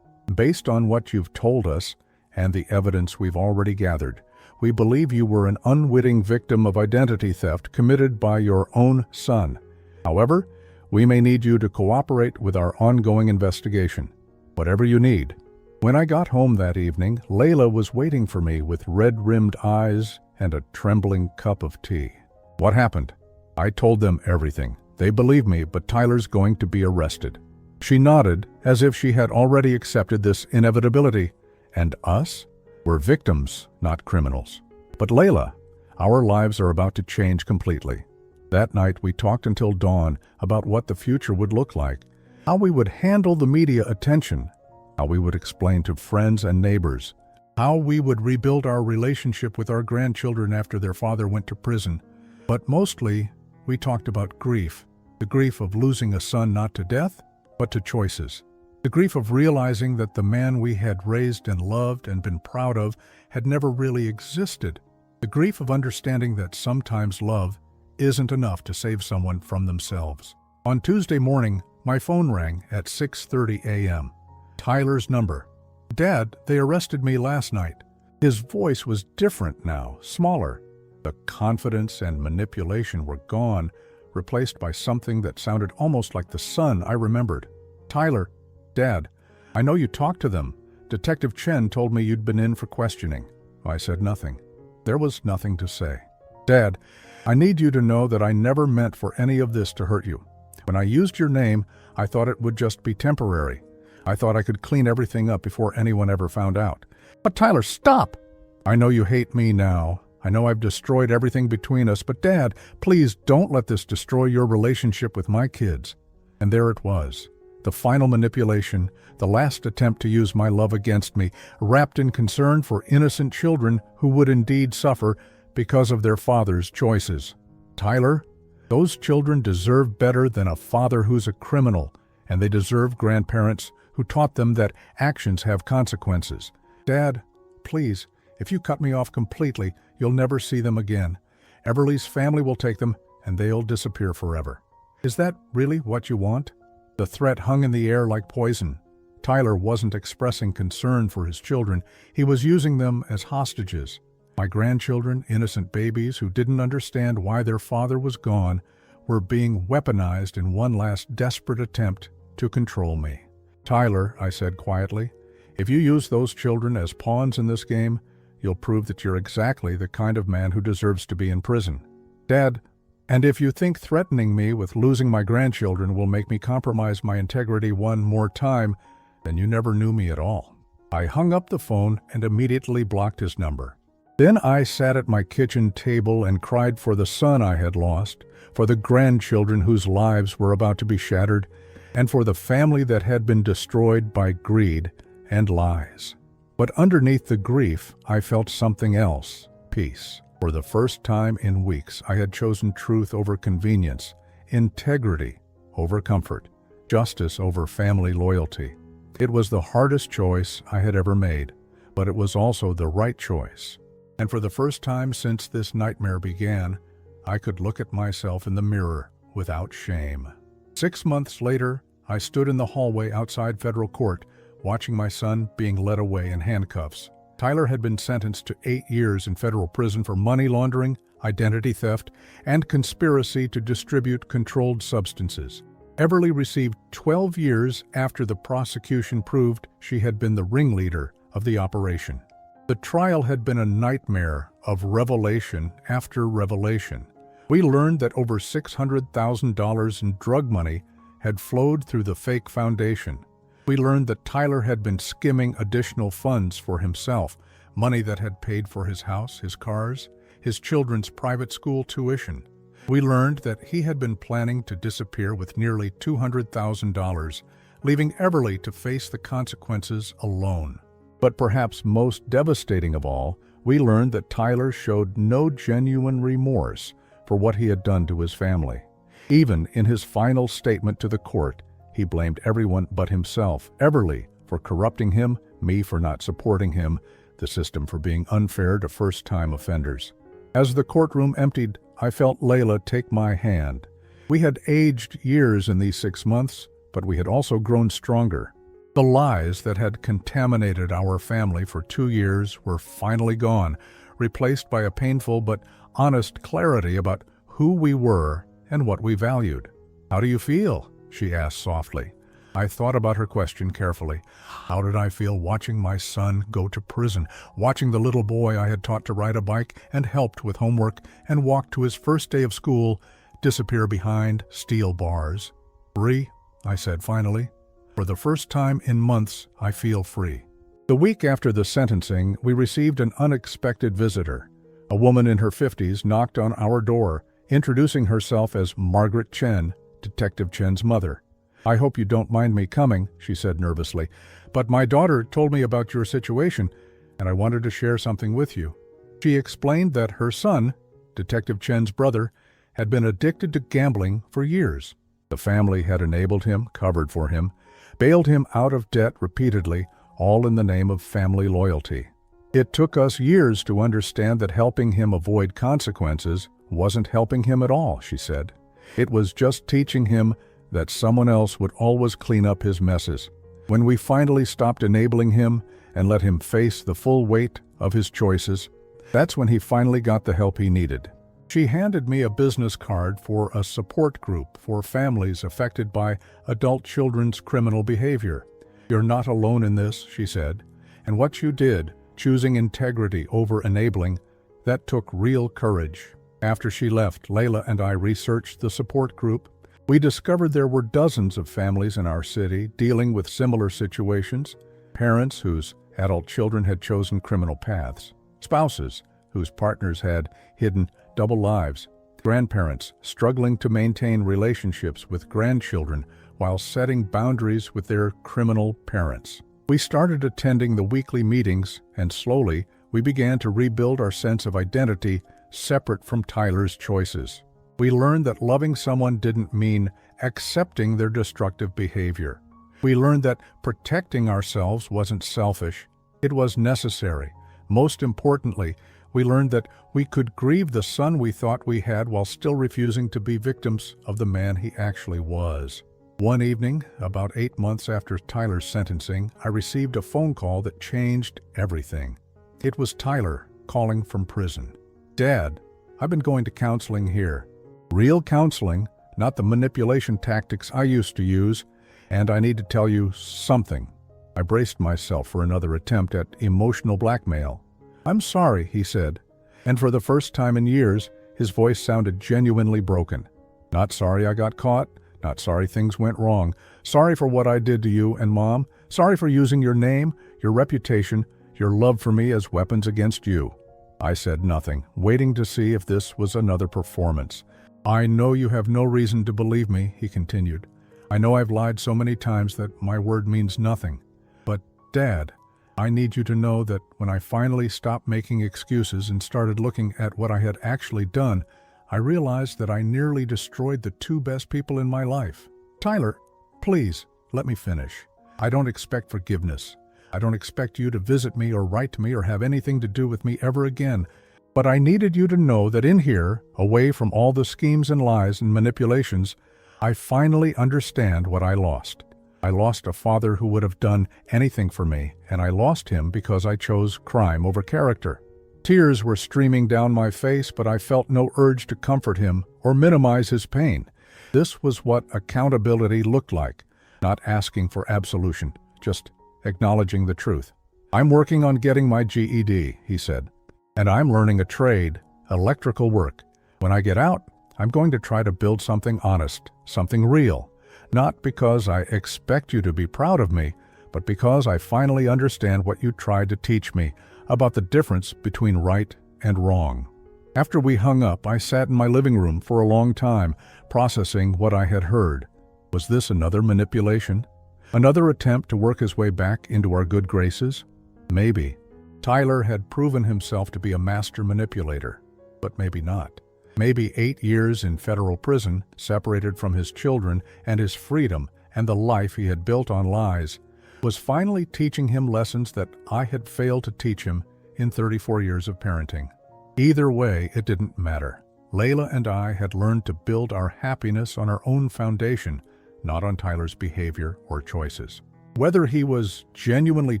based on what you've told us and the evidence we've already gathered, we believe you were an unwitting victim of identity theft committed by your own son. However, we may need you to cooperate with our ongoing investigation. Whatever you need. When I got home that evening, Layla was waiting for me with red-rimmed eyes and a trembling cup of tea. What happened? I told them everything. They believe me, but Tyler's going to be arrested. She nodded, as if she had already accepted this inevitability. And us? We're victims, not criminals. But Layla, our lives are about to change completely. That night we talked until dawn about what the future would look like, how we would handle the media attention, how we would explain to friends and neighbors, how we would rebuild our relationship with our grandchildren after their father went to prison. But mostly, we talked about grief, the grief of losing a son not to death, but to choices. The grief of realizing that the man we had raised and loved and been proud of had never really existed. The grief of understanding that sometimes love isn't enough to save someone from themselves. On Tuesday morning, my phone rang at 6:30 a.m. Tyler's number. "Dad, they arrested me last night." His voice was different now, smaller. The confidence and manipulation were gone, replaced by something that sounded almost like the son I remembered. "Tyler, Dad, I know you talked to them. Detective Chen told me you'd been in for questioning." I said nothing. There was nothing to say. "Dad, I need you to know that I never meant for any of this to hurt you. When I used your name, I thought it would just be temporary. I thought I could clean everything up before anyone ever found out." "But Tyler, stop!" "I know you hate me now. I know I've destroyed everything between us, but Dad, please don't let this destroy your relationship with my kids." And there it was, the final manipulation, the last attempt to use my love against me, wrapped in concern for innocent children who would indeed suffer because of their father's choices. "Tyler, those children deserve better than a father who's a criminal, and they deserve grandparents who taught them that actions have consequences. Dad, please, if you cut me off completely, you'll never see them again. Everly's family will take them, and they'll disappear forever." Is that really what you want? The threat hung in the air like poison. Tyler wasn't expressing concern for his children. He was using them as hostages. My grandchildren, innocent babies who didn't understand why their father was gone, were being weaponized in one last desperate attempt to control me. "Tyler," I said quietly, "if you use those children as pawns in this game, you'll prove that you're exactly the kind of man who deserves to be in prison." "Dad, and if you think threatening me with losing my grandchildren will make me compromise my integrity one more time, then you never knew me at all." I hung up the phone and immediately blocked his number. Then I sat at my kitchen table and cried for the son I had lost, for the grandchildren whose lives were about to be shattered, and for the family that had been destroyed by greed and lies. But underneath the grief, I felt something else, peace. For the first time in weeks, I had chosen truth over convenience, integrity over comfort, justice over family loyalty. It was the hardest choice I had ever made, but it was also the right choice. And for the first time since this nightmare began, I could look at myself in the mirror without shame. 6 months later, I stood in the hallway outside federal court, watching my son being led away in handcuffs. Tyler had been sentenced to 8 years in federal prison for money laundering, identity theft, and conspiracy to distribute controlled substances. Everly received 12 years after the prosecution proved she had been the ringleader of the operation. The trial had been a nightmare of revelation after revelation. We learned that over $600,000 in drug money had flowed through the fake foundation. We learned that Tyler had been skimming additional funds for himself, money that had paid for his house, his cars, his children's private school tuition. We learned that he had been planning to disappear with nearly $200,000, leaving Everly to face the consequences alone. But perhaps most devastating of all, we learned that Tyler showed no genuine remorse for what he had done to his family. Even in his final statement to the court, he blamed everyone but himself, Everly for corrupting him, me for not supporting him, the system for being unfair to first-time offenders. As the courtroom emptied, I felt Layla take my hand. We had aged years in these 6 months, but we had also grown stronger. The lies that had contaminated our family for 2 years were finally gone, replaced by a painful but honest clarity about who we were and what we valued. "How do you feel?" she asked softly. I thought about her question carefully. How did I feel watching my son go to prison, watching the little boy I had taught to ride a bike and helped with homework and walked to his first day of school disappear behind steel bars? Free, I said finally. For the first time in months, I feel free. The week after the sentencing, we received an unexpected visitor. A woman in her 50s knocked on our door, introducing herself as Margaret Chen, Detective Chen's mother. "I hope you don't mind me coming," she said nervously, "but my daughter told me about your situation, and I wanted to share something with you." She explained that her son, Detective Chen's brother, had been addicted to gambling for years. The family had enabled him, covered for him, bailed him out of debt repeatedly, all in the name of family loyalty. It took us years to understand that helping him avoid consequences wasn't helping him at all, she said. It was just teaching him that someone else would always clean up his messes. When we finally stopped enabling him and let him face the full weight of his choices, that's when he finally got the help he needed. She handed me a business card for a support group for families affected by adult children's criminal behavior. "You're not alone in this," she said, "and what you did, choosing integrity over enabling, that took real courage." After she left, Layla and I researched the support group. We discovered there were dozens of families in our city dealing with similar situations, parents whose adult children had chosen criminal paths, spouses whose partners had hidden double lives, grandparents struggling to maintain relationships with grandchildren while setting boundaries with their criminal parents. We started attending the weekly meetings, and slowly we began to rebuild our sense of identity separate from Tyler's choices. We learned that loving someone didn't mean accepting their destructive behavior. We learned that protecting ourselves wasn't selfish, it was necessary. Most importantly, we learned that we could grieve the son we thought we had while still refusing to be victims of the man he actually was. One evening, about 8 months after Tyler's sentencing, I received a phone call that changed everything. It was Tyler calling from prison. "Dad, I've been going to counseling here. Real counseling, not the manipulation tactics I used to use, and I need to tell you something." I braced myself for another attempt at emotional blackmail. "I'm sorry," he said, and for the first time in years, his voice sounded genuinely broken. "Not sorry I got caught, not sorry things went wrong. Sorry for what I did to you and Mom. Sorry for using your name, your reputation, your love for me as weapons against you." I said nothing, waiting to see if this was another performance. "I know you have no reason to believe me," he continued. "I know I've lied so many times that my word means nothing. But, Dad, I need you to know that when I finally stopped making excuses and started looking at what I had actually done, I realized that I nearly destroyed the two best people in my life. Tyler, please, let me finish. I don't expect forgiveness. I don't expect you to visit me or write to me or have anything to do with me ever again. But I needed you to know that in here, away from all the schemes and lies and manipulations, I finally understand what I lost. I lost a father who would have done anything for me, and I lost him because I chose crime over character." Tears were streaming down my face, but I felt no urge to comfort him or minimize his pain. This was what accountability looked like, not asking for absolution, just acknowledging the truth. "I'm working on getting my GED," he said, "and I'm learning a trade, electrical work. When I get out, I'm going to try to build something honest, something real. Not because I expect you to be proud of me, but because I finally understand what you tried to teach me about the difference between right and wrong." After we hung up, I sat in my living room for a long time, processing what I had heard. Was this another manipulation? Another attempt to work his way back into our good graces? Maybe. Tyler had proven himself to be a master manipulator, but maybe not. Maybe 8 years in federal prison, separated from his children and his freedom and the life he had built on lies, was finally teaching him lessons that I had failed to teach him in 34 years of parenting. Either way, it didn't matter. Layla and I had learned to build our happiness on our own foundation, not on Tyler's behavior or choices. Whether he was genuinely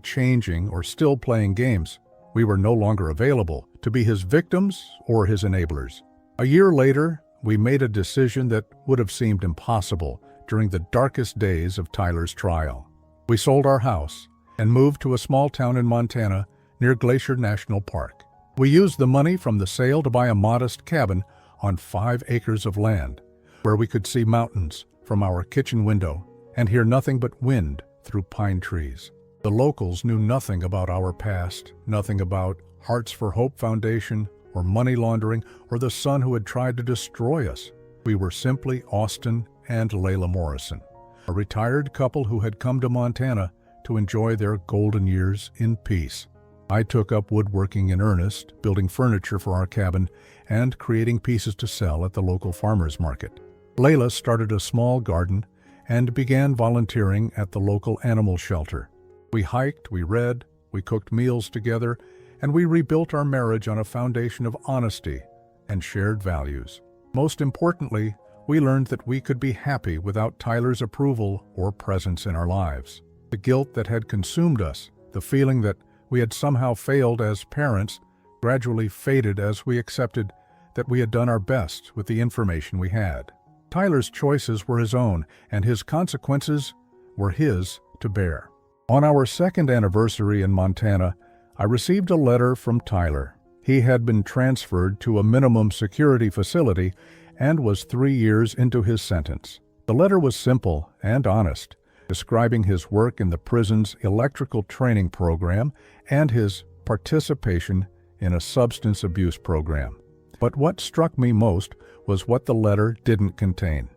changing or still playing games, we were no longer available to be his victims or his enablers. A year later, we made a decision that would have seemed impossible during the darkest days of Tyler's trial. We sold our house and moved to a small town in Montana near Glacier National Park. We used the money from the sale to buy a modest cabin on 5 acres of land, where we could see mountains from our kitchen window and hear nothing but wind through pine trees. The locals knew nothing about our past, nothing about Hearts for Hope Foundation or money laundering or the son who had tried to destroy us. We were simply Austin and Layla Morrison, a retired couple who had come to Montana to enjoy their golden years in peace. I took up woodworking in earnest, building furniture for our cabin and creating pieces to sell at the local farmers market. Layla started a small garden and began volunteering at the local animal shelter. We hiked, we read, we cooked meals together, and we rebuilt our marriage on a foundation of honesty and shared values. Most importantly, we learned that we could be happy without Tyler's approval or presence in our lives. The guilt that had consumed us, the feeling that we had somehow failed as parents, gradually faded as we accepted that we had done our best with the information we had. Tyler's choices were his own, and his consequences were his to bear. On our second anniversary in Montana, I received a letter from Tyler. He had been transferred to a minimum security facility and was 3 years into his sentence. The letter was simple and honest, describing his work in the prison's electrical training program and his participation in a substance abuse program. But what struck me most was what the letter didn't contain.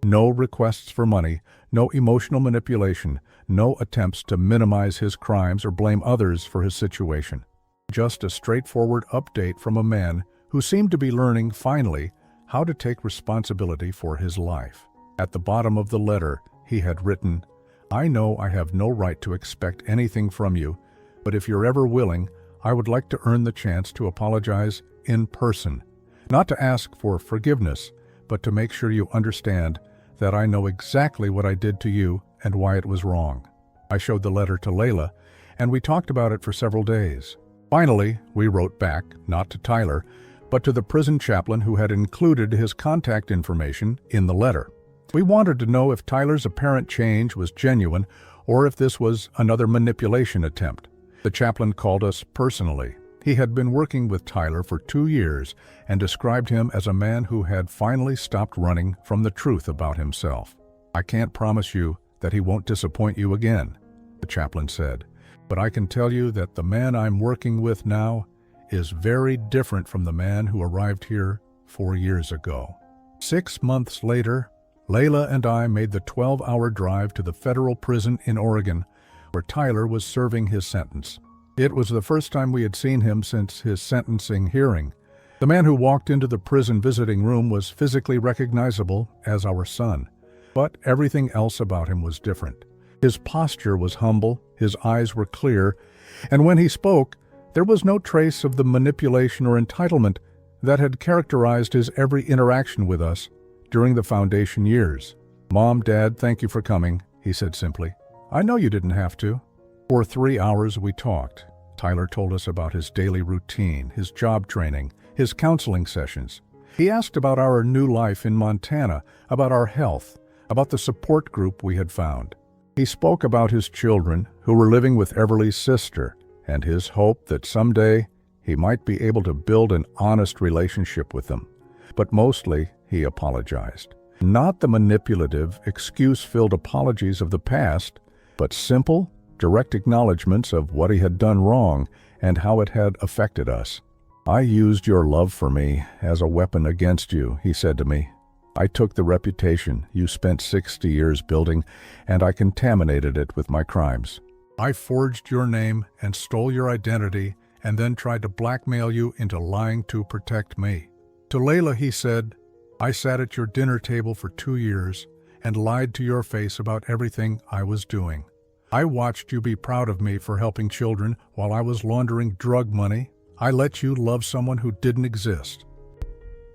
No requests for money, no emotional manipulation, no attempts to minimize his crimes or blame others for his situation. Just a straightforward update from a man who seemed to be learning, finally, how to take responsibility for his life. At the bottom of the letter, he had written, "I know I have no right to expect anything from you, but if you're ever willing, I would like to earn the chance to apologize in person. Not to ask for forgiveness, but to make sure you understand that I know exactly what I did to you and why it was wrong." I showed the letter to Layla, and we talked about it for several days. Finally, we wrote back, not to Tyler, but to the prison chaplain who had included his contact information in the letter. We wanted to know if Tyler's apparent change was genuine or if this was another manipulation attempt. The chaplain called us personally. He had been working with Tyler for 2 years and described him as a man who had finally stopped running from the truth about himself. "I can't promise you that he won't disappoint you again," the chaplain said, "but I can tell you that the man I'm working with now is very different from the man who arrived here 4 years ago." 6 months later, Layla and I made the 12-hour drive to the federal prison in Oregon, where Tyler was serving his sentence. It was the first time we had seen him since his sentencing hearing. The man who walked into the prison visiting room was physically recognizable as our son, but everything else about him was different. His posture was humble, his eyes were clear, and when he spoke, there was no trace of the manipulation or entitlement that had characterized his every interaction with us during the foundation years. "Mom, Dad, thank you for coming," he said simply. "I know you didn't have to." For 3 hours we talked. Tyler told us about his daily routine, his job training, his counseling sessions. He asked about our new life in Montana, about our health, about the support group we had found. He spoke about his children who were living with Everly's sister and his hope that someday he might be able to build an honest relationship with them. But mostly, he apologized. Not the manipulative, excuse-filled apologies of the past, but simple, direct acknowledgments of what he had done wrong and how it had affected us. "I used your love for me as a weapon against you," he said to me. "I took the reputation you spent 60 years building, and I contaminated it with my crimes. I forged your name and stole your identity and then tried to blackmail you into lying to protect me." To Layla, he said, "I sat at your dinner table for 2 years and lied to your face about everything I was doing. I watched you be proud of me for helping children while I was laundering drug money. I let you love someone who didn't exist."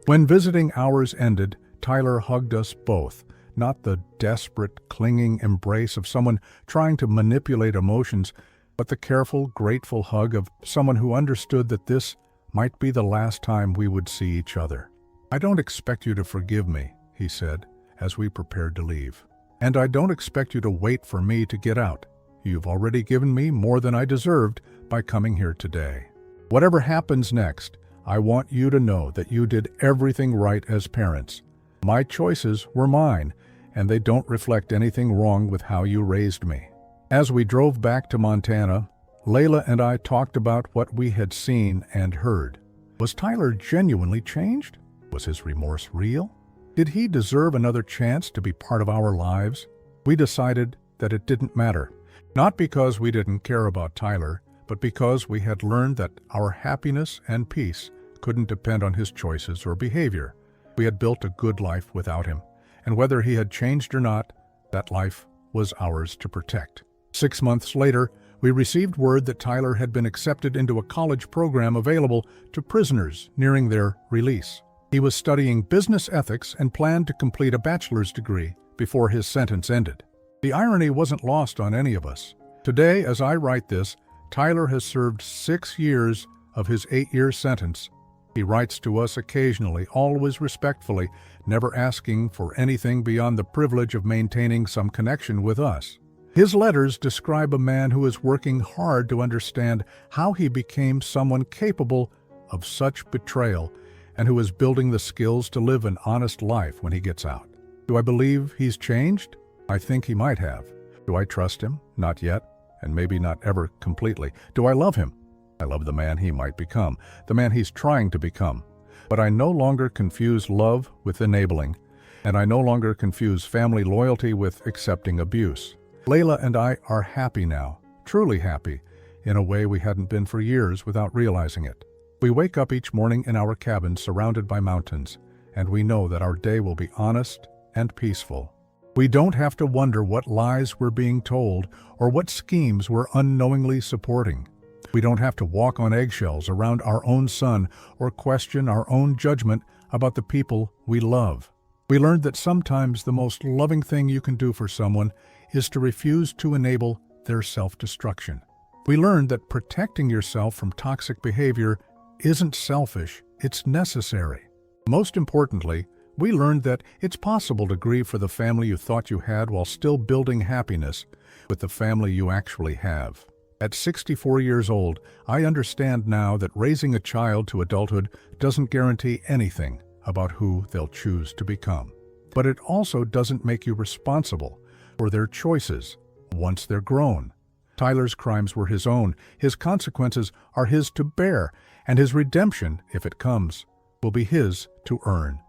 When visiting hours ended, Tyler hugged us both, not the desperate, clinging embrace of someone trying to manipulate emotions, but the careful, grateful hug of someone who understood that this might be the last time we would see each other. "I don't expect you to forgive me," he said, as we prepared to leave. And I don't expect you to wait for me to get out. You've already given me more than I deserved by coming here today. Whatever happens next, I want you to know that you did everything right as parents. My choices were mine, and they don't reflect anything wrong with how you raised me." As we drove back to Montana, Layla and I talked about what we had seen and heard. Was Tyler genuinely changed? Was his remorse real? Did he deserve another chance to be part of our lives? We decided that it didn't matter, not because we didn't care about Tyler, but because we had learned that our happiness and peace couldn't depend on his choices or behavior. We had built a good life without him, and whether he had changed or not, that life was ours to protect. 6 months later, we received word that Tyler had been accepted into a college program available to prisoners nearing their release. He was studying business ethics and planned to complete a bachelor's degree before his sentence ended. The irony wasn't lost on any of us. Today, as I write this, Tyler has served 6 years of his 8-year sentence. He writes to us occasionally, always respectfully, never asking for anything beyond the privilege of maintaining some connection with us. His letters describe a man who is working hard to understand how he became someone capable of such betrayal and who is building the skills to live an honest life when he gets out. Do I believe he's changed? I think he might have. Do I trust him? Not yet, and maybe not ever completely. Do I love him? I love the man he might become, the man he's trying to become. But I no longer confuse love with enabling, and I no longer confuse family loyalty with accepting abuse. Layla and I are happy now, truly happy, in a way we hadn't been for years without realizing it. We wake up each morning in our cabin surrounded by mountains, and we know that our day will be honest and peaceful. We don't have to wonder what lies we're being told or what schemes we're unknowingly supporting. We don't have to walk on eggshells around our own son or question our own judgment about the people we love. We learned that sometimes the most loving thing you can do for someone is to refuse to enable their self-destruction. We learned that protecting yourself from toxic behavior isn't selfish, it's necessary. Most importantly, we learned that it's possible to grieve for the family you thought you had while still building happiness with the family you actually have. At 64 years old, I understand now that raising a child to adulthood doesn't guarantee anything about who they'll choose to become. But it also doesn't make you responsible for their choices once they're grown. Tyler's crimes were his own, his consequences are his to bear, and his redemption, if it comes, will be his to earn.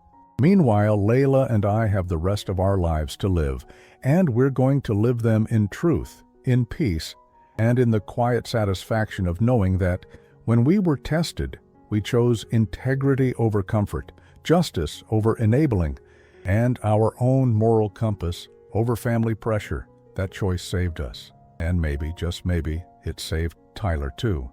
Meanwhile, Layla and I have the rest of our lives to live, and we're going to live them in truth, in peace, and in the quiet satisfaction of knowing that, when we were tested, we chose integrity over comfort, justice over enabling, and our own moral compass over family pressure. That choice saved us. And maybe, just maybe, it saved Tyler too.